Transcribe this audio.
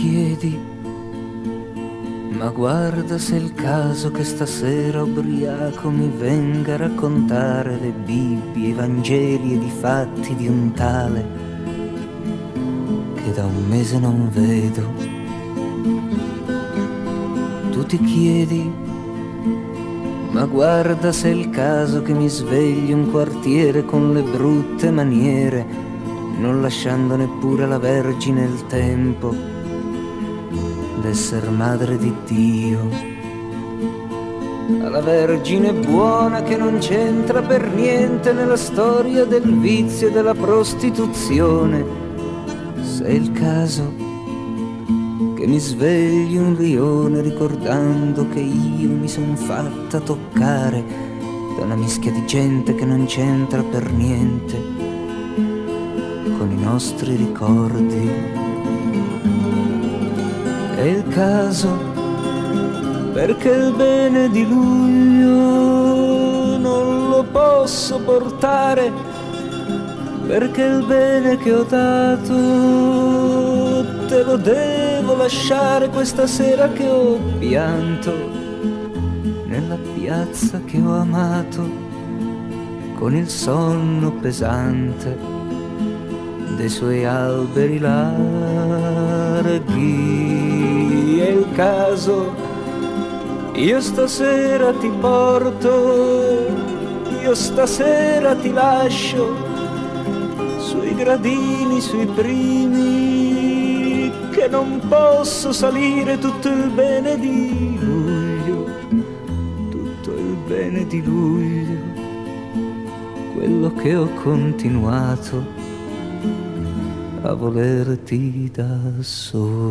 chiedi, ma guarda se è il caso che stasera ubriaco mi venga a raccontare le Bibbie, i Vangeli ed i fatti di un tale che da un mese non vedo. Tu ti chiedi, ma guarda se è il caso che mi svegli un quartiere con le brutte maniere, non lasciando neppure la Vergine il tempo d'esser madre di Dio. Alla Vergine buona che non c'entra per niente nella storia del vizio e della prostituzione. Se è il caso che mi svegli un rione ricordando che io mi son fatta toccare da una mischia di gente che non c'entra per niente con i nostri ricordi. È il caso perché il bene di luglio non lo posso portare, perché il bene che ho dato te lo devo lasciare questa sera che ho pianto nella piazza che ho amato con il sonno pesante dei suoi alberi larghi. È il caso, io stasera ti porto, io stasera ti lascio sui gradini, sui primi, che non posso salire tutto il bene di luglio, tutto il bene di luglio, quello che ho continuato a volerti da solo.